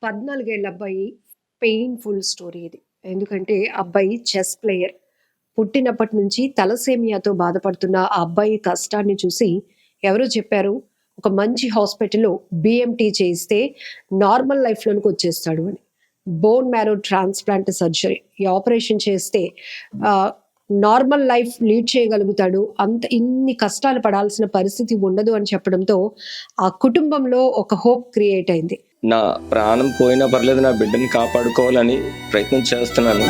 14 ఏళ్ల అబ్బాయి painful story ఇది. ఎందుకంటే అబ్బాయి చెస్ ప్లేయర్. పుట్టినప్పటి నుంచి తలసేమియాతో బాధపడుతున్న ఆ అబ్బాయి కష్టాన్ని చూసి ఎవరో చెప్పారు, ఒక మంచి హాస్పిటల్‌లో బీఎంటీ చేయిస్తే నార్మల్ లైఫ్‌లోనికొచ్చేస్తాడు అని. Bone marrow transplant surgery. ఈ ఆపరేషన్ చేస్తే ఆహ్, నార్మల్ లైఫ్ లీడ్ చేయగలుగుతాడు. ఇన్ని కష్టాలు పడాల్సిన పరిస్థితి ఉండదు అని చెప్పడంతో ఆ కుటుంబంలో ఒక హోప్ క్రియేట్ అయింది. నా ప్రాణం పోయినా పర్లేదు, నా బిడ్డని కాపాడుకోవాలని ప్రయత్నం చేస్తున్నాను.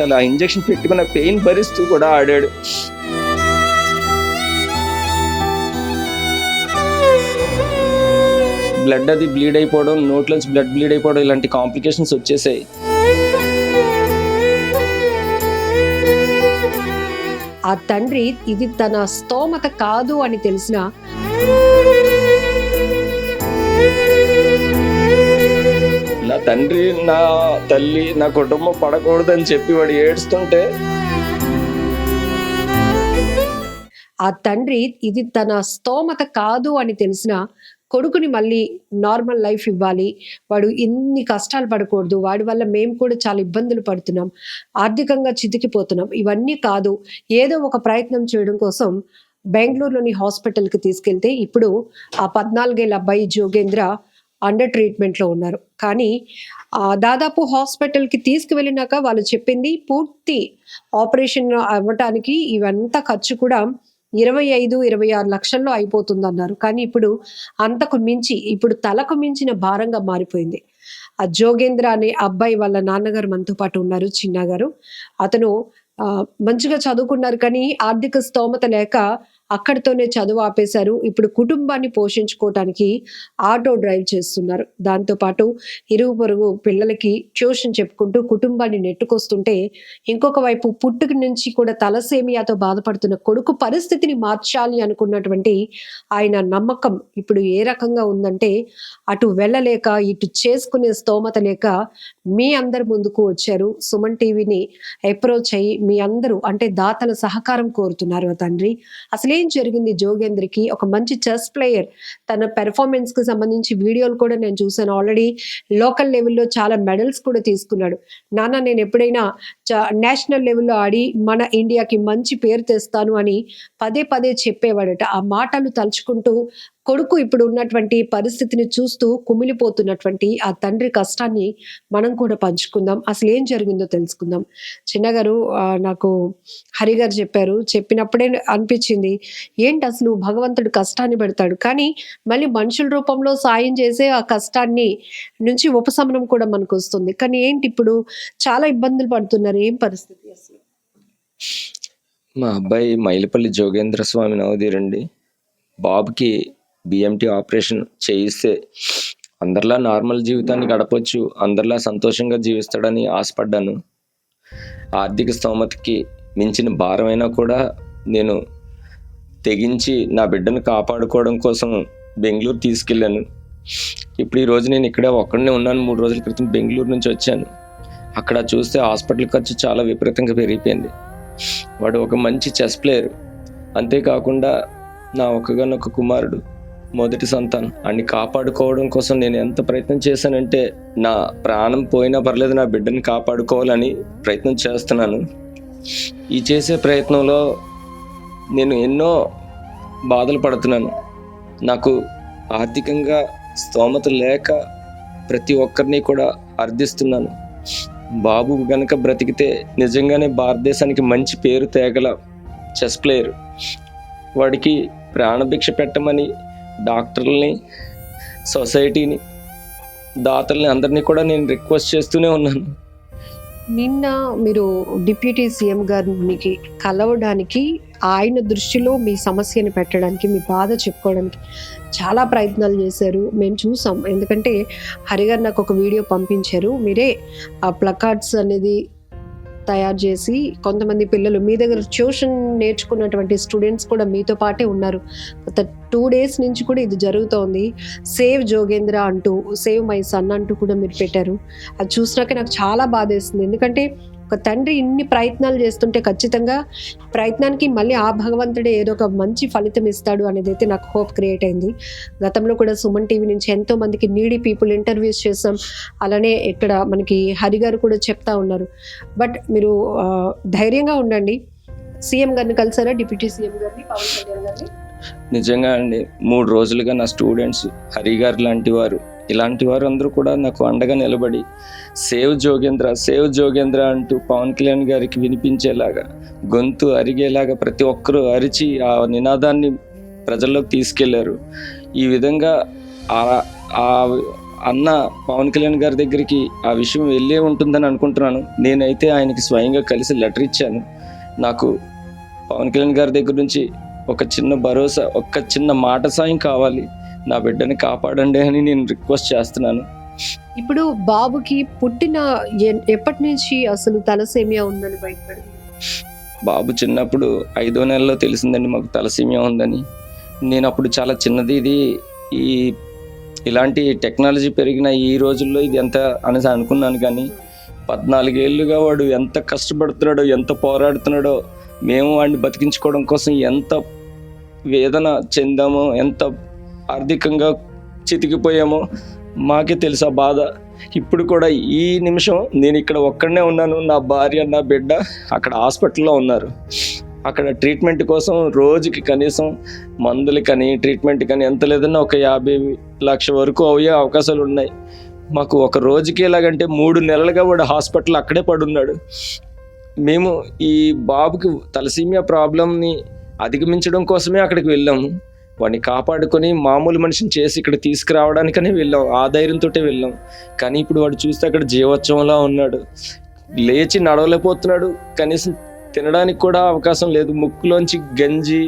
అలా ఇంజెక్షన్ పెట్టుకున్న పెయిన్ భరిస్తూ కూడా ఆడాడు. బ్లడ్ అది బ్లీడ్ అయిపోవడం, నోట్లోంచి బ్లడ్ బ్లీడ్ అయిపోవడం, ఇలాంటి కాంప్లికేషన్స్ వచ్చేసాయి. ఆ తండ్రి ఇది తన స్తోమత కాదు అని తెలిసిన నా తండ్రి, నా తల్లి, నా కుటుంబం పడకూడదని చెప్పి వాడు ఏడుస్తుంటే ఆ తండ్రి ఇది తన స్తోమత కాదు అని తెలిసిన కొడుకుని మళ్ళీ నార్మల్ లైఫ్ ఇవ్వాలి, వాడు ఇన్ని కష్టాలు పడకూడదు, వాడి వల్ల మేము కూడా చాలా ఇబ్బందులు పడుతున్నాం, ఆర్థికంగా చితికిపోతున్నాం, ఇవన్నీ కాదు, ఏదో ఒక ప్రయత్నం చేయడం కోసం బెంగళూరులోని హాస్పిటల్కి తీసుకెళ్తే ఇప్పుడు ఆ 14 ఏళ్ల అబ్బాయి జోగేంద్ర అండర్ ట్రీట్మెంట్లో ఉన్నారు. కానీ దాదాపు హాస్పిటల్కి తీసుకువెళ్ళినాక వాళ్ళు చెప్పింది పూర్తి ఆపరేషన్ అవ్వటానికి ఇవంతా ఖర్చు కూడా 25-26 లక్షల్లో అయిపోతుందన్నారు. కానీ ఇప్పుడు అంతకు మించి, ఇప్పుడు తలకు మించిన భారంగా మారిపోయింది. ఆ జోగేంద్ర అనే అబ్బాయి వాళ్ళ నాన్నగారు మనతో పాటు ఉన్నారు, చిన్న గారు. అతను మంచిగా చదువుకున్నారు, కానీ ఆర్థిక స్తోమత లేక అక్కడితోనే చదువు ఆపేశారు. ఇప్పుడు కుటుంబాన్ని పోషించుకోవటానికి ఆటో డ్రైవ్ చేస్తున్నారు. దాంతోపాటు ఇరుగు పొరుగు పిల్లలకి ట్యూషన్ చెప్పుకుంటూ కుటుంబాన్ని నెట్టుకొస్తుంటే, ఇంకొక వైపు పుట్టుక నుంచి కూడా తలసేమియాతో బాధపడుతున్న కొడుకు పరిస్థితిని మార్చాలి అనుకున్నటువంటి ఆయన నమ్మకం ఇప్పుడు ఏ రకంగా ఉందంటే, అటు వెళ్ళలేక ఇటు చేసుకునే స్తోమత లేక మీ అందరి ముందుకు వచ్చారు. సుమన్ టీవీని అప్రోచ్ అయ్యి మీ అందరూ అంటే దాతల సహకారం కోరుతున్నారు. తండ్రి, అసలేం జరిగింది జోగేంద్రకి? ఒక మంచి చెస్ ప్లేయర్, తన పెర్ఫార్మెన్స్ కి సంబంధించి వీడియోలు కూడా నేను చూసాను. ఆల్రెడీ లోకల్ లెవెల్లో చాలా మెడల్స్ కూడా తీసుకున్నాడు. నాన్న, నేను ఎప్పుడైనా నేషనల్ లెవెల్లో ఆడి మన ఇండియాకి మంచి పేరు తెస్తాను అని పదే పదే చెప్పేవాడట. ఆ మాటలు తలుచుకుంటూ కొడుకు ఇప్పుడు ఉన్నటువంటి పరిస్థితిని చూస్తూ కుమిలిపోతున్నటువంటి ఆ తండ్రి కష్టాన్ని మనం కూడా పంచుకుందాం. అసలు ఏం జరిగిందో తెలుసుకుందాం. చిన్నగారు, నాకు హరిగారు చెప్పారు, చెప్పినప్పుడే అనిపించింది, ఏంటి అసలు భగవంతుడు కష్టాన్ని పెడతాడు, కానీ మళ్ళీ మనుషుల రూపంలో సాయం చేసే ఆ కష్టాన్ని నుంచి ఉపశమనం కూడా మనకు వస్తుంది. కానీ ఏంటి ఇప్పుడు చాలా ఇబ్బందులు పడుతున్నారు, ఏం పరిస్థితి అసలు? మా అబ్బాయి మైలపల్లి జోగేంద్ర స్వామి నవోదీరండి. బాబుకి బిఎంటీ ఆపరేషన్ చేయిస్తే అందరిలా నార్మల్ జీవితాన్ని గడపొచ్చు, అందరిలా సంతోషంగా జీవిస్తాడని ఆశపడ్డాను. ఆర్థిక స్తోమతకి మించిన భారమైనా కూడా నేను తెగించి నా బిడ్డను కాపాడుకోవడం కోసం బెంగళూరు తీసుకెళ్ళాను. ఇప్పుడు ఈరోజు నేను ఇక్కడ ఒక్కడనే ఉన్నాను. 3 రోజుల క్రితం బెంగళూరు నుంచి వచ్చాను. అక్కడ చూస్తే హాస్పిటల్ ఖర్చు చాలా విపరీతంగా పెరిగిపోయింది. వాడు ఒక మంచి చెస్ ప్లేయర్, అంతేకాకుండా నా ఒక్కగానొక్క కుమారుడు, మొదటి సంతానం. అన్ని కాపాడుకోవడం కోసం నేను ఎంత ప్రయత్నం చేశానంటే, నా ప్రాణం పోయినా పర్లేదు, నా బిడ్డని కాపాడుకోవాలని ప్రయత్నం చేస్తున్నాను. ఈ చేసే ప్రయత్నంలో నేను ఎన్నో బాధలు పడుతున్నాను. నాకు ఆర్థికంగా స్తోమత లేక ప్రతి ఒక్కరిని కూడా అర్థిస్తున్నాను. బాబు గనక బ్రతికితే నిజంగానే భారతదేశానికి మంచి పేరు తేగల చెస్ ప్లేయర్. వాడికి ప్రాణభిక్ష పెట్టమని డాక్టర్లని, సొసైటీని, దాతల్ని అందరినీ కూడా నేను రిక్వెస్ట్ చేస్తూనే ఉన్నాను. నిన్న మీరు డిప్యూటీ సీఎం గారికి కలవడానికి, ఆయన దృష్టిలో మీ సమస్యను పెట్టడానికి, మీ బాధ చెప్పుకోవడానికి చాలా ప్రయత్నాలు చేశారు, మేము చూసాం. ఎందుకంటే హరిగారు నాకు ఒక వీడియో పంపించారు. మీరే ఆ ప్లకార్డ్స్ అనేది తయారు చేసి, కొంతమంది పిల్లలు మీ దగ్గర ట్యూషన్ నేర్చుకున్నటువంటి స్టూడెంట్స్ కూడా మీతో పాటే ఉన్నారు. గత 2 days నుంచి కూడా ఇది జరుగుతోంది. సేవ్ జోగేంద్ర అంటూ, సేవ్ మై సన్ అంటూ కూడా మీరు పెట్టారు. అది చూసినాక నాకు చాలా బాధేస్తుంది. ఎందుకంటే ఒక తండ్రి ఇన్ని ప్రయత్నాలు చేస్తుంటే ఖచ్చితంగా ప్రయత్నానికి మళ్ళీ ఆ భగవంతుడే ఏదో ఒక మంచి ఫలితం ఇస్తాడు అనేది అయితే నాకు హోప్ క్రియేట్ అయింది. గతంలో కూడా సుమన్ టీవీ నుంచి ఎంతో మందికి నీడీ పీపుల్ ఇంటర్వ్యూస్ చేసాం. అలానే ఇక్కడ మనకి హరి గారు కూడా చెప్తా ఉన్నారు. బట్ మీరు ధైర్యంగా ఉండండి. సీఎం గారిని కలిసారా? డిప్యూటీ సీఎం గారిని, పవన్ కళ్యాణ్ గారిని? నిజంగా అండి, 3 రోజులుగా నా స్టూడెంట్స్, హరి గారు లాంటి వారు, ఇలాంటి వారు అందరూ కూడా నాకు అండగా నిలబడి సేవ్ జోగేంద్ర అంటూ పవన్ కళ్యాణ్ గారికి వినిపించేలాగా, గొంతు అరిగేలాగా ప్రతి ఒక్కరూ అరిచి ఆ నినాదాన్ని ప్రజల్లోకి తీసుకెళ్లారు. ఈ విధంగా ఆ అన్న పవన్ కళ్యాణ్ గారి దగ్గరికి ఆ విషయం వెళ్ళే ఉంటుందని అనుకుంటున్నాను. నేనైతే ఆయనకి స్వయంగా కలిసి లెటర్ ఇచ్చాను. నాకు పవన్ కళ్యాణ్ గారి దగ్గర నుంచి ఒక చిన్న భరోసా, ఒక చిన్న మాట సాయం కావాలి, నా బిడ్డని కాపాడండి అని నేను రిక్వెస్ట్ చేస్తున్నాను. ఇప్పుడు బాబుకి పుట్టిన ఎప్పటి నుంచి అసలు తలసేమియా ఉందని బయటపడింది? బాబు చిన్నప్పుడు 5వ నెలలో తెలిసిందండి మాకు తలసేమియా ఉందని. నేను అప్పుడు చాలా చిన్నది, ఇది ఇలాంటి టెక్నాలజీ పెరిగిన ఈ రోజుల్లో ఇది ఎంత అనేసి అనుకున్నాను. కానీ 14 ఏళ్ళుగా వాడు ఎంత కష్టపడుతున్నాడో, ఎంత పోరాడుతున్నాడో, మేము వాడిని బతికించుకోవడం కోసం ఎంత వేదన చెందామో, ఎంత ఆర్థికంగా చితికిపోయామో మాకే తెలుసు ఆ బాధ. ఇప్పుడు కూడా ఈ నిమిషం నేను ఇక్కడ ఒక్కడనే ఉన్నాను. నా భార్య, నా బిడ్డ అక్కడ హాస్పిటల్లో ఉన్నారు. అక్కడ ట్రీట్మెంట్ కోసం రోజుకి కనీసం మందులకని, ట్రీట్మెంట్ కానీ ఎంత లేదన్నా ఒక 50 లక్షల వరకు అయ్యే అవకాశాలు ఉన్నాయి. మాకు ఒక రోజుకి ఎలాగంటే 3 నెలలుగా వాడు హాస్పిటల్ అక్కడే పడున్నాడు. మేము ఈ బాబుకి తలసీమియా ప్రాబ్లంని అధిగమించడం కోసమే అక్కడికి వెళ్ళాము. వాడిని కాపాడుకొని మామూలు మనిషిని చేసి ఇక్కడ తీసుకురావడానికనే వెళ్ళాం. ఆ ధైర్యంతో వెళ్ళాం. కానీ ఇప్పుడు వాడు చూస్తే అక్కడ జీవోత్సవంలా ఉన్నాడు. లేచి నడవలేకపోతున్నాడు. కనీసం తినడానికి కూడా అవకాశం లేదు. ముక్కులోంచి గంజి,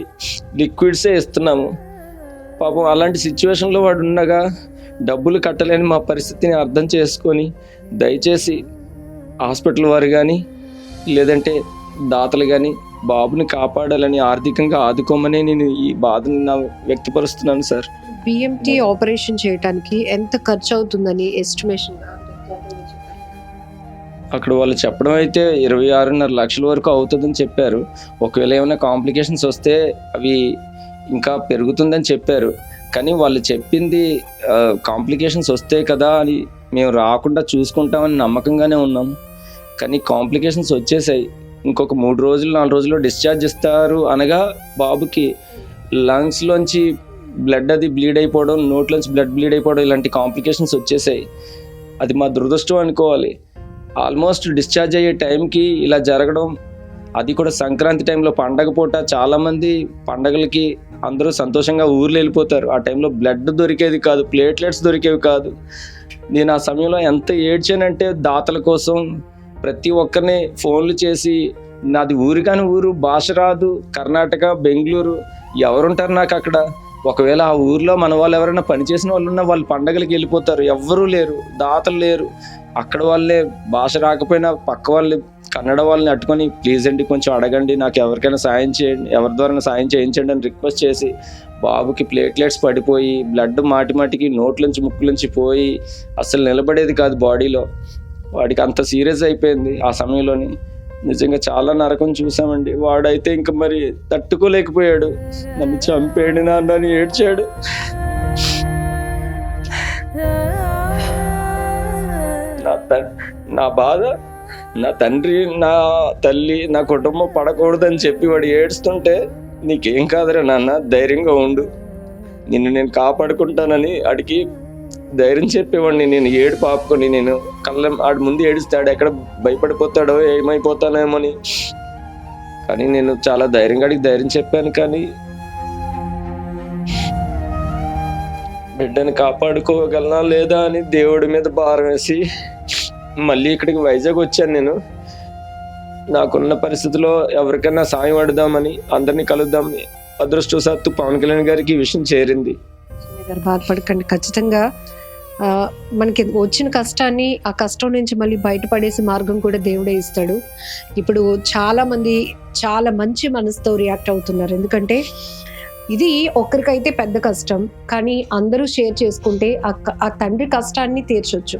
లిక్విడ్సే ఇస్తున్నాము. పాపం అలాంటి సిచ్యువేషన్లో వాడు ఉండగా డబ్బులు కట్టలేని మా పరిస్థితిని అర్థం చేసుకొని దయచేసి హాస్పిటల్ వారు కానీ లేదంటే దాతలు కానీ బాబుని కాపాడాలని, ఆర్థికంగా ఆదుకోమని నేను ఈ బాధని వ్యక్తపరుస్తున్నాను సార్. బిఎంటీ ఆపరేషన్ చేయడానికి ఎంత ఖర్చు అవుతుందని ఎస్టిమేషన్? అక్కడ వాళ్ళు చెప్పడం అయితే 26.5 లక్షల వరకు అవుతుందని చెప్పారు. ఒకవేళ ఏమైనా కాంప్లికేషన్స్ వస్తే అవి ఇంకా పెరుగుతుందని చెప్పారు. కానీ వాళ్ళు చెప్పింది కాంప్లికేషన్స్ వస్తే కదా అని మేము రాకుండా చూసుకుంటామని నమ్మకంగానే ఉన్నాం. కానీ కాంప్లికేషన్స్ వచ్చేసాయి. ఇంకొక 3 రోజులు 4 రోజుల్లో డిశ్చార్జ్ ఇస్తారు అనగా బాబుకి లంగ్స్లోంచి బ్లడ్ అది బ్లీడ్ అయిపోవడం, నోట్లోంచి బ్లడ్ బ్లీడ్ అయిపోవడం, ఇలాంటి కాంప్లికేషన్స్ వచ్చేసాయి. అది మా దురదృష్టం అనుకోవాలి. ఆల్మోస్ట్ డిశ్చార్జ్ అయ్యే టైంకి ఇలా జరగడం, అది కూడా సంక్రాంతి టైంలో, పండగ పూట చాలామంది పండగలకి అందరూ సంతోషంగా ఊర్లు వెళ్ళిపోతారు. ఆ టైంలో బ్లడ్ దొరికేది కాదు, ప్లేట్లెట్స్ దొరికేవి కాదు. నేను ఆ సమయంలో ఎంత ఏడ్చానంటే దాతల కోసం ప్రతి ఒక్కరిని ఫోన్లు చేసి, నాది ఊరు కాని ఊరు, భాష రాదు, కర్ణాటక, బెంగళూరు, ఎవరుంటారు నాకు అక్కడ. ఒకవేళ ఆ ఊర్లో మన వాళ్ళు ఎవరైనా పనిచేసిన వాళ్ళు ఉన్నా వాళ్ళు పండగలకి వెళ్ళిపోతారు, ఎవ్వరూ లేరు, దాతలు లేరు. అక్కడ వాళ్ళే భాష రాకపోయినా పక్క వాళ్ళు కన్నడ వాళ్ళని అట్టుకొని, ప్లీజ్ అండి కొంచెం అడగండి, నాకు ఎవరికైనా సాయం చేయండి, ఎవరి ద్వారా సాయం చేయించండి అని రిక్వెస్ట్ చేసి బాబుకి ప్లేట్లెట్స్ పడిపోయి బ్లడ్ మాటిమాటికి నోట్లోంచి ముక్కులోంచి పోయి అసలు నిలబడేది కాదు బాడీలో. వాడికి అంత సీరియస్ అయిపోయింది ఆ సమయంలోని. నిజంగా చాలా నరకం చూసామండి. వాడైతే ఇంకా మరి తట్టుకోలేకపోయాడు. నన్ను చంపేడు నాన్న అని ఏడ్చాడు. నా బాధ, నా తండ్రి, నా తల్లి, నా కుటుంబం పడకూడదని చెప్పి వాడు ఏడుస్తుంటే, నీకేం కాదురా నాన్న, ధైర్యంగా ఉండు, నిన్ను నేను కాపాడుకుంటానని అడిగి ధైర్యం చెప్పేవాడిని. నేను ఏడు పాపుకొని, నేను ఆడి ముందు ఏడుస్తాడు, ఎక్కడ భయపడిపోతాడో ఏమైపోతానేమోని. కానీ నేను చాలా ధైర్యంగా అడిగి ధైర్యం చెప్పాను. కానీ బిడ్డని కాపాడుకోగలనా లేదా అని దేవుడి మీద భారం వేసి మళ్ళీ ఇక్కడికి వైజాగ్ వచ్చాను. నేను నాకున్న పరిస్థితిలో ఎవరికైనా సాయం అడుగుదామని, అందరినీ కలుద్దామని, అదృష్టవశాత్తు పవన్ కళ్యాణ్ గారికి ఈ విషయం చేరింది. బాధపడకండి, ఖచ్చితంగా మనకి వచ్చిన కష్టాన్ని, ఆ కష్టం నుంచి మళ్ళీ బయటపడేసే మార్గం కూడా దేవుడే ఇస్తాడు. ఇప్పుడు చాలా మంది చాలా మంచి మనసుతో రియాక్ట్ అవుతున్నారు. ఎందుకంటే ఇది ఒక్కరికైతే పెద్ద కష్టం, కానీ అందరూ షేర్ చేసుకుంటే ఆ తండ్రి కష్టాన్ని తీర్చొచ్చు.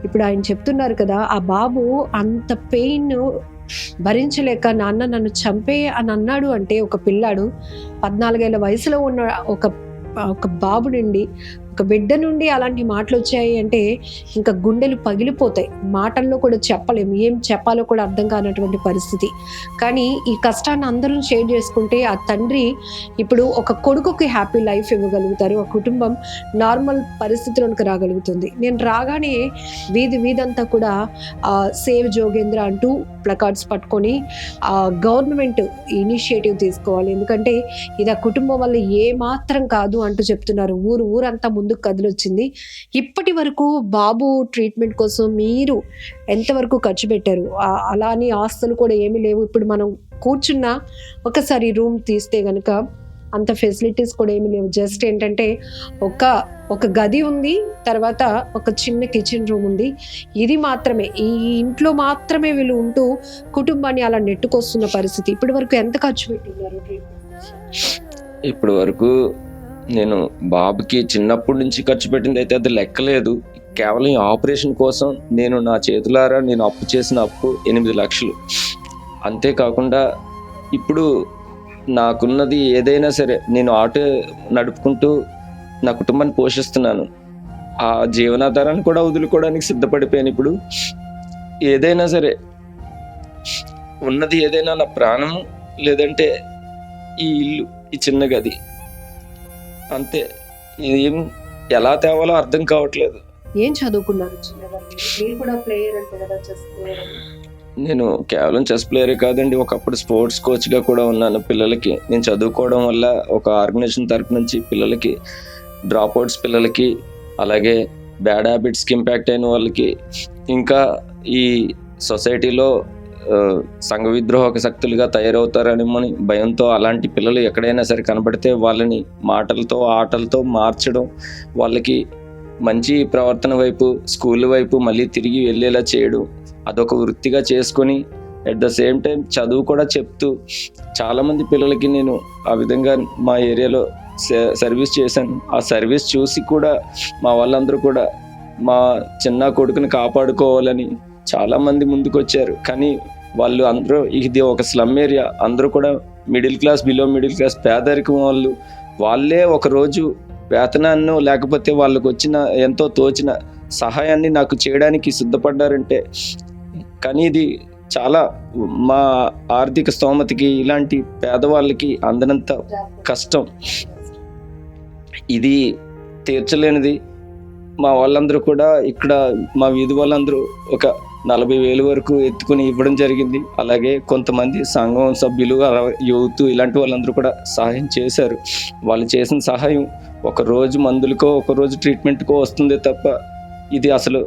ఇప్పుడు ఆయన చెప్తున్నారు కదా, ఆ బాబు అంత పెయిన్ భరించలేక నాన్న నన్ను చంపే అని అన్నాడు అంటే, ఒక పిల్లాడు 14 ఏళ్ల వయసులో ఉన్న ఒక బాబు నుండి, ఒక బిడ్డ నుండి అలాంటి మాటలు వచ్చాయి అంటే ఇంకా గుండెలు పగిలిపోతాయి. మాటల్లో కూడా చెప్పలేము, ఏం చెప్పాలో కూడా అర్థం కానటువంటి పరిస్థితి. కానీ ఈ కష్టాన్ని అందరూ షేర్ చేసుకుంటే ఆ తండ్రి ఇప్పుడు ఒక కొడుకుకి హ్యాపీ లైఫ్ ఇవ్వగలుగుతారు. ఆ కుటుంబం నార్మల్ పరిస్థితిలోకి రాగలుగుతుంది. నేను రాగానే వీధంతా కూడా సేవ్ జోగేంద్ర అంటూ ప్లకార్డ్స్ పట్టుకొని గవర్నమెంట్ ఇనిషియేటివ్ తీసుకోవాలి. ఎందుకంటే ఇది ఆ కుటుంబం వల్ల ఏ మాత్రం కాదు అంటూ చెప్తున్నారు. ఊరంతా ముందుకు కదిలొచ్చింది. ఇప్పటి వరకు బాబు ట్రీట్మెంట్ కోసం మీరు ఎంతవరకు ఖర్చు పెట్టారు? అలాని ఆస్తులు కూడా ఏమీ లేవు. ఇప్పుడు మనం కూర్చున్న ఒకసారి రూమ్ తీస్తే గనుక అంత ఫెసిలిటీస్ కూడా ఏమీ లేవు. జస్ట్ ఏంటంటే ఒక గది ఉంది, తర్వాత ఒక చిన్న కిచెన్ రూమ్ ఉంది. ఇది మాత్రమే, ఈ ఇంట్లో మాత్రమే వీళ్ళు ఉంటూ కుటుంబాన్ని అలా నెట్టుకొస్తున్న పరిస్థితి. ఇప్పటి వరకు ఎంత ఖర్చు పెట్టినారు? ఇప్పటి వరకు నేను బాబుకి చిన్నప్పటి నుంచి ఖర్చు పెట్టింది అయితే అది లెక్కలేదు. కేవలం ఈ ఆపరేషన్ కోసం నేను నా చేతులారా నేను అప్పు చేసిన అప్పు 8 లక్షలు. అంతేకాకుండా ఇప్పుడు నాకున్నది ఏదైనా సరే, నేను ఆటో నడుపుకుంటూ నా కుటుంబాన్ని పోషిస్తున్నాను. ఆ జీవనాధారాన్ని కూడా వదులుకోవడానికి సిద్ధపడిపోయాను. ఇప్పుడు ఏదైనా సరే, ఉన్నది ఏదైనా నా ప్రాణము, లేదంటే ఈ ఇల్లు, ఈ చిన్న గది, అంతే. ఏం ఎలా తేవాలో అర్థం కావట్లేదు. ఏం చదువుకున్నారు? నేను కేవలం చెస్ ప్లేయరే కాదండి, ఒకప్పుడు స్పోర్ట్స్ కోచ్గా కూడా ఉన్నాను పిల్లలకి. నేను చదువుకోవడం వల్ల ఒక ఆర్గనైజేషన్ తరపు నుంచి పిల్లలకి, డ్రాప్అవుట్స్ పిల్లలకి, అలాగే బ్యాడ్ హ్యాబిట్స్కి ఇంపాక్ట్ అయిన వాళ్ళకి, ఇంకా ఈ సొసైటీలో సంఘ విద్రోహక శక్తులుగా తయారవుతారని భయంతో అలాంటి పిల్లలు ఎక్కడైనా సరే కనబడితే వాళ్ళని మాటలతో ఆటలతో మార్చడం, వాళ్ళకి మంచి ప్రవర్తన వైపు, స్కూల్ వైపు మళ్ళీ తిరిగి వెళ్ళేలా చేయడం, అదొక వృత్తిగా చేసుకొని అట్ ద సేమ్ టైం చదువు కూడా చెప్తూ చాలామంది పిల్లలకి నేను ఆ విధంగా మా ఏరియాలో సర్వీస్ చేశాను. ఆ సర్వీస్ చూసి కూడా మా వాళ్ళందరూ కూడా మా చిన్న కొడుకుని కాపాడుకోవాలని చాలామంది ముందుకు వచ్చారు. కానీ వాళ్ళు అందరూ, ఇది ఒక స్లమ్ ఏరియా, అందరూ కూడా middle class, below middle class, పేదరికం వాళ్ళే ఒకరోజు వేతనాన్ని లేకపోతే వాళ్ళకు వచ్చిన ఎంతో తోచిన సహాయాన్ని నాకు చేయడానికి సిద్ధపడ్డారంటే, కానీ ఇది చాలా మా ఆర్థిక స్తోమతకి, ఇలాంటి పేదవాళ్ళకి అందనంత కష్టం. ఇది తీర్చలేనిది. మా వాళ్ళందరూ కూడా ఇక్కడ మా వీధి వాళ్ళందరూ ఒక 40,000 వరకు ఎత్తుకుని ఇవ్వడం జరిగింది. అలాగే కొంతమంది సంఘం సభ్యులు, యూత్, ఇలాంటి వాళ్ళందరూ కూడా సహాయం చేశారు. వాళ్ళు చేసిన సహాయం ఒకరోజు మందులకో, ఒకరోజు ట్రీట్మెంట్కో వస్తుందే తప్ప ఇది అసలు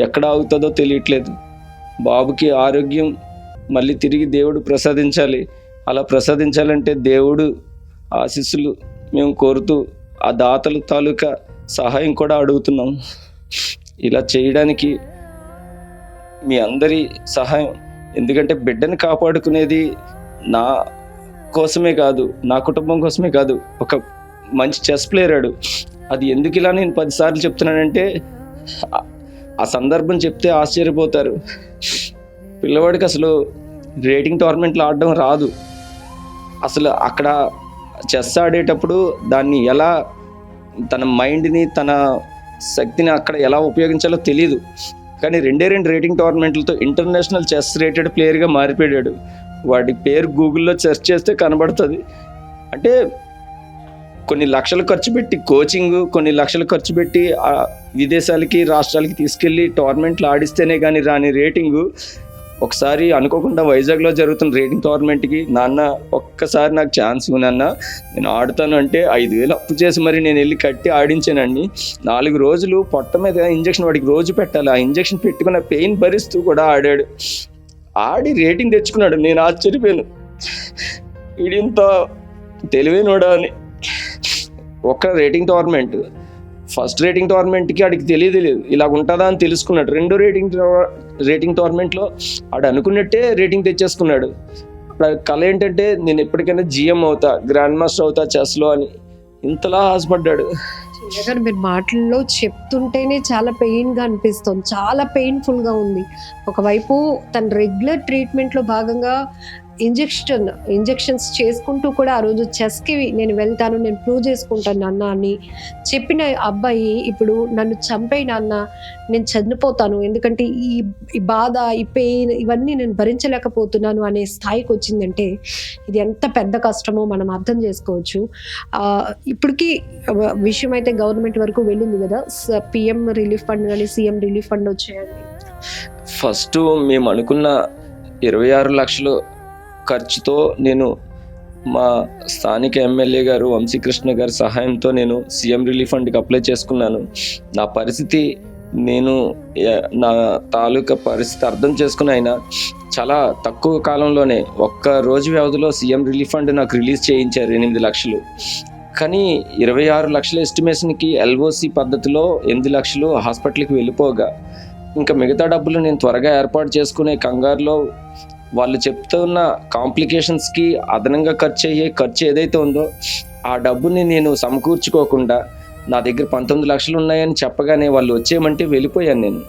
ఎక్కడ ఆగుతుందో తెలియట్లేదు. బాబుకి ఆరోగ్యం మళ్ళీ తిరిగి దేవుడు ప్రసాదించాలి. అలా ప్రసాదించాలంటే దేవుడు ఆశీస్సులు మేము కోరుతూ ఆ దాతల తాలూకా సహాయం కూడా అడుగుతున్నాం. ఇలా చేయడానికి మీ అందరి సహాయం, ఎందుకంటే బిడ్డను కాపాడుకునేది నా కోసమే కాదు, నా కుటుంబం కోసమే కాదు. ఒక మంచి చెస్ ప్లేయర్, అది ఎందుకు ఇలా నేను 10 సార్లు చెప్తున్నానంటే ఆ సందర్భం చెప్తే ఆశ్చర్యపోతారు. పిల్లవాడికి అసలు రేటింగ్ టోర్నమెంట్లో ఆడడం రాదు. అసలు అక్కడ చెస్ ఆడేటప్పుడు దాన్ని ఎలా, తన మైండ్ని, తన శక్తిని అక్కడ ఎలా ఉపయోగించాలో తెలియదు. కానీ 2 రేటింగ్ టోర్నమెంట్లతో ఇంటర్నేషనల్ చెస్ రేటెడ్ ప్లేయర్గా మారిపోయాడు. వాడి పేరు గూగుల్లో సెర్చ్ చేస్తే కనబడుతుంది. అంటే కొన్ని లక్షలు ఖర్చు పెట్టి కోచింగ్, కొన్ని లక్షలు ఖర్చు పెట్టి విదేశాలకి, రాష్ట్రాలకి తీసుకెళ్ళి టోర్నమెంట్లు ఆడిస్తేనే కానీ రాని రేటింగు ఒకసారి అనుకోకుండా వైజాగ్లో జరుగుతున్న రేటింగ్ టోర్నమెంట్కి, నాన్న ఒక్కసారి నాకు ఛాన్స్ ఇవ్వనన్న, నేను ఆడుతాను అంటే 5,000 అప్పు చేసి మరి నేను వెళ్ళి కట్టి ఆడించానండి. 4 రోజులు పొట్ట మీద ఇంజక్షన్ వాడికి రోజు పెట్టాలి. ఆ ఇంజక్షన్ పెట్టుకున్న పెయిన్ భరిస్తూ కూడా ఆడాడు. ఆడి రేటింగ్ తెచ్చుకున్నాడు. నేను ఆశ్చర్యపోయాను, వీడింత తెలివైనోడా అని. ఒక్క రేటింగ్ టోర్నమెంట్, ఫస్ట్ రేటింగ్ టోర్నమెంట్కి ఆడికి తెలియదు ఇలా ఉంటుందా అని తెలుసుకున్నాడు. 2 రేటింగ్ టోర్నమెంట్లో ఆడు అనుకున్నట్టే రేటింగ్ తెచ్చేసుకున్నాడు. కళ ఏంటంటే నేను ఎప్పటికైనా జిఎం అవుతా, గ్రాండ్ మాస్టర్ అవుతా చెస్లో అని ఇంతలా ఆశపడ్డాడు. చిన్నగారు మీరు మాటల్లో చెప్తుంటేనే చాలా పెయిన్గా అనిపిస్తుంది, చాలా పెయిన్ఫుల్గా ఉంది. ఒకవైపు తన రెగ్యులర్ ట్రీట్మెంట్లో భాగంగా ఇంజెక్షన్స్ చేసుకుంటూ కూడా ఆ రోజు చెస్కి నేను వెళ్తాను, నేను ప్రూవ్ చేసుకుంటాను నాన్న అని చెప్పిన అబ్బాయి ఇప్పుడు నన్ను చంపే నాన్న, నేను చనిపోతాను, ఎందుకంటే ఈ బాధ, ఈ పెయిన్ ఇవన్నీ నేను భరించలేకపోతున్నాను అనే స్థాయికి వచ్చిందంటే ఇది ఎంత పెద్ద కష్టమో మనం అర్థం చేసుకోవచ్చు. ఇప్పటికీ విషయం అయితే గవర్నమెంట్ వరకు వెళ్ళింది కదా, పిఎం రిలీఫ్ ఫండ్ కానీ సీఎం రిలీఫ్ ఫండ్ వచ్చాయండి. ఫస్ట్ మేము అనుకున్న 26 లక్షలు ఖర్చుతో నేను మా స్థానిక ఎమ్మెల్యే గారు వంశీకృష్ణ గారి సహాయంతో నేను సీఎం రిలీఫ్ ఫండ్కి అప్లై చేసుకున్నాను. నా పరిస్థితి, నేను నా తాలూకా పరిస్థితి అర్థం చేసుకుని ఆయన చాలా తక్కువ కాలంలోనే ఒక్క రోజు వ్యవధిలో సీఎం రిలీఫ్ ఫండ్ నాకు రిలీజ్ చేయించారు 8 లక్షలు. కానీ 26 లక్షల ఎస్టిమేషన్కి ఎల్ఓసి పద్ధతిలో 8 లక్షలు హాస్పిటల్కి వెళ్ళిపోగా ఇంకా మిగతా డబ్బులు నేను త్వరగా ఏర్పాటు చేసుకునే కంగారులో వాళ్ళు చెప్తున్న కాంప్లికేషన్స్కి అదనంగా ఖర్చు ఏదైతే ఉందో ఆ డబ్బుని నేను సమకూర్చుకోకుండా నా దగ్గర 19 లక్షలు ఉన్నాయని చెప్పగానే వాళ్ళు వచ్చేయమంటే వెళ్ళిపోయాను నేను.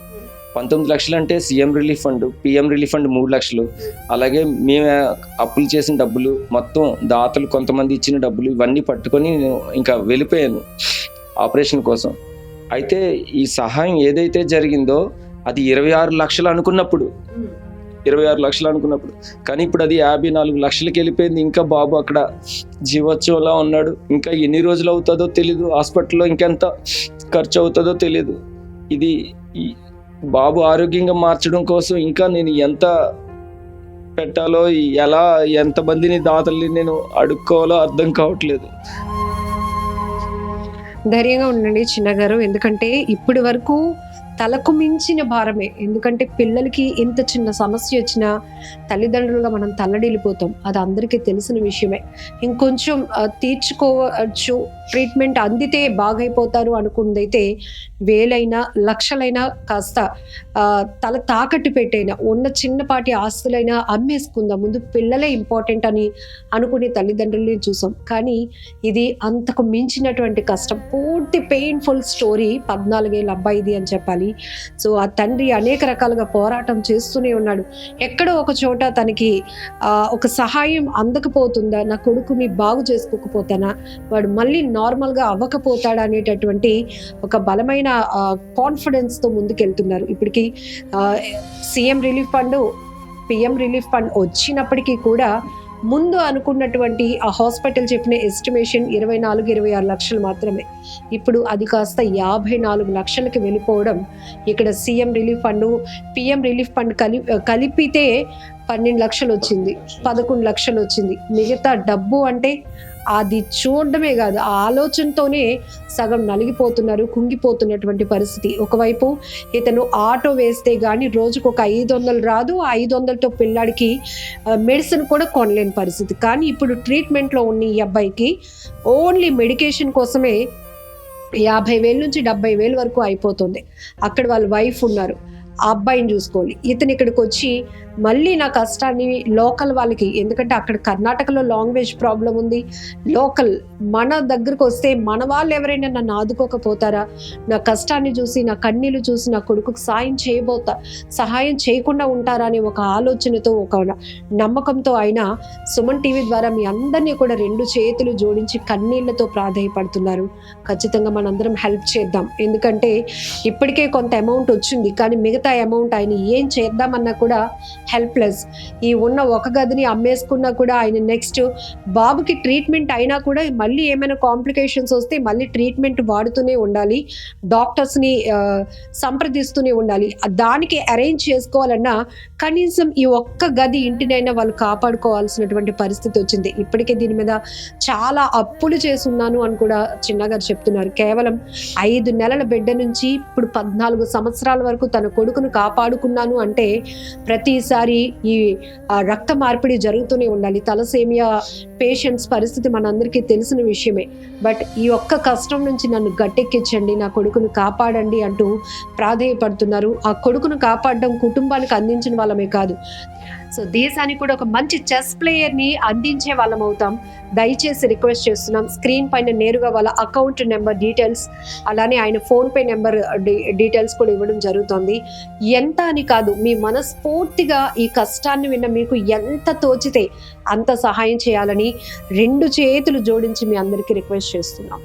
19 లక్షలు అంటే CM relief fund, PM relief fund 3 లక్షలు, అలాగే మేము అప్పులు చేసిన డబ్బులు, మొత్తం దాతలు కొంతమంది ఇచ్చిన డబ్బులు, ఇవన్నీ పట్టుకొని నేను ఇంకా వెళ్ళిపోయాను ఆపరేషన్ కోసం. అయితే ఈ సహాయం ఏదైతే జరిగిందో అది 26 లక్షలు అనుకున్నప్పుడు, కానీ ఇప్పుడు అది 54 లక్షలకి వెళ్ళిపోయింది. ఇంకా బాబు అక్కడ జీవోత్సవంలా ఉన్నాడు. ఇంకా ఎన్ని రోజులు అవుతుందో తెలీదు, హాస్పిటల్లో ఇంకెంత ఖర్చు అవుతుందో తెలీదు. ఇది బాబు ఆరోగ్యంగా మార్చడం కోసం ఇంకా నేను ఎంత పెట్టాలో, ఎలా ఎంతమందిని దాతల్ని నేను అడుక్కోవాలో అర్థం కావట్లేదు. ధైర్యంగా ఉండండి చిన్నగారు, ఎందుకంటే ఇప్పటి వరకు తలకు మించిన భారమే. ఎందుకంటే పిల్లలకి ఇంత చిన్న సమస్య వచ్చినా తల్లిదండ్రులుగా మనం తల్లడిల్లిపోతాం, అది అందరికీ తెలిసిన విషయమే. ఇంకొంచెం తీర్చుకోవచ్చు, ట్రీట్మెంట్ అందితే బాగైపోతారు అనుకున్నదైతే వేలైనా లక్షలైనా కాస్త తల తాకట్టు పెట్టైనా ఉన్న చిన్నపాటి ఆస్తులైనా అమ్మేసుకుందాం, ముందు పిల్లలే ఇంపార్టెంట్ అని అనుకునే తల్లిదండ్రుల్ని చూసాం. కానీ ఇది అంతకు మించినటువంటి కష్టం, పూర్తి పెయిన్ఫుల్ స్టోరీ 14 ఏళ్ళ అబ్బాయిది అని చెప్పాలి. సో ఆ తండ్రి అనేక రకాలుగా పోరాటం చేస్తూనే ఉన్నాడు. ఎక్కడో ఒక చోట తనకి ఒక సహాయం అందకపోతుందా, నా కొడుకుని బాగు చేసుకోకపోతానా, వాడు మళ్ళీ నార్మల్గా అవ్వకపోతాడా అనేటటువంటి ఒక బలమైన కాన్ఫిడెన్స్తో ముందుకెళ్తున్నారు. ఇప్పటికీ CM relief fund, PM relief fund వచ్చినప్పటికీ కూడా ముందు అనుకున్నటువంటి ఆ హాస్పిటల్ చెప్పిన ఎస్టిమేషన్ 24-26 లక్షలు మాత్రమే. ఇప్పుడు అది కాస్త 54 లక్షలకి వెళ్ళిపోవడం, ఇక్కడ CM relief fund, PM relief fund కలిపితే 12 లక్షలు వచ్చింది, 11 లక్షలు వచ్చింది. మిగతా డబ్బు అంటే అది చూడడమే కాదు, ఆ ఆలోచనతోనే సగం నలిగిపోతున్నారు, కుంగిపోతున్నటువంటి పరిస్థితి. ఒకవైపు ఇతను ఆటో వేస్తే కానీ రోజుకు ఒక 500 రాదు, 500తో పిల్లాడికి మెడిసిన్ కూడా కొనలేని పరిస్థితి. కానీ ఇప్పుడు ట్రీట్మెంట్లో ఉన్న ఈ అబ్బాయికి ఓన్లీ మెడికేషన్ కోసమే 50,000 నుంచి 70,000 వరకు అయిపోతుంది. అక్కడ వాళ్ళ వైఫ్ ఉన్నారు, ఆ అబ్బాయిని చూసుకోవాలి. ఇతను ఇక్కడికి వచ్చి మళ్ళీ నా కష్టాన్ని లోకల్ వాళ్ళకి, ఎందుకంటే అక్కడ కర్ణాటకలో లాంగ్వేజ్ ప్రాబ్లం ఉంది, లోకల్ మన దగ్గరకు వస్తే మన వాళ్ళు ఎవరైనా నన్ను ఆదుకోకపోతారా, నా కష్టాన్ని చూసి, నా కన్నీళ్ళు చూసి నా కొడుకుకు సహాయం చేయకుండా ఉంటారా అనే ఒక ఆలోచనతో, ఒక నమ్మకంతో ఆయన సుమన్ టీవీ ద్వారా మీ అందరినీ కూడా 2 చేతులు జోడించి కన్నీళ్లతో ప్రాధేయపడుతున్నారు. ఖచ్చితంగా మనందరం హెల్ప్ చేద్దాం, ఎందుకంటే ఇప్పటికే కొంత అమౌంట్ వచ్చింది, కానీ మిగతా అమౌంట్ ఆయన ఏం చేద్దామన్నా కూడా హెల్ప్లెస్. ఈ ఉన్న ఒక గదిని అమ్మేసుకున్నా కూడా ఆయన నెక్స్ట్ బాబుకి ట్రీట్మెంట్ అయినా కూడా మళ్ళీ ఏమైనా కాంప్లికేషన్స్ వస్తే మళ్ళీ ట్రీట్మెంట్ వాడుతూనే ఉండాలి, డాక్టర్స్ని సంప్రదిస్తూనే ఉండాలి. దానికి అరేంజ్ చేసుకోవాలన్నా కనీసం ఈ ఒక్క గది ఇంటినైనా వాళ్ళు కాపాడుకోవాల్సినటువంటి పరిస్థితి వచ్చింది. ఇప్పటికే దీని మీద చాలా అప్పులు చేసున్నాను అని కూడా చిన్నగారు చెప్తున్నారు. కేవలం 5 నెలల బిడ్డ నుంచి ఇప్పుడు 14 సంవత్సరాల వరకు తన కొడుకును కాపాడుకున్నాను అంటే ప్రతిసారి ఈ రక్త మార్పిడి జరుగుతూనే ఉండాలి. తలసేమియా పేషెంట్స్ పరిస్థితి మనందరికీ తెలిసిన తెలిసిన విషయమే. బట్ ఈ ఒక్క కష్టం నుంచి నన్ను గట్టెక్కించండి, నా కొడుకును కాపాడండి అంటూ ప్రాధేయపడుతున్నారు. ఆ కొడుకును కాపాడడం కుటుంబానికి అందించిన వాళ్ళమే కాదు, సో దేశానికి కూడా ఒక మంచి చెస్ ప్లేయర్ని అందించే వాళ్ళం అవుతాం. దయచేసి రిక్వెస్ట్ చేస్తున్నాం, స్క్రీన్ పైన నేరుగా వాళ్ళ అకౌంట్ నెంబర్ డీటెయిల్స్, అలానే ఆయన ఫోన్పే నెంబర్ డీటెయిల్స్ కూడా ఇవ్వడం జరుగుతుంది. ఎంత అని కాదు, మీ మనస్ఫూర్తిగా ఈ కష్టాన్ని విన్న మీకు ఎంత తోచితే అంత సహాయం చేయాలని 2 చేతులు జోడించి మీ అందరికీ రిక్వెస్ట్ చేస్తున్నాం.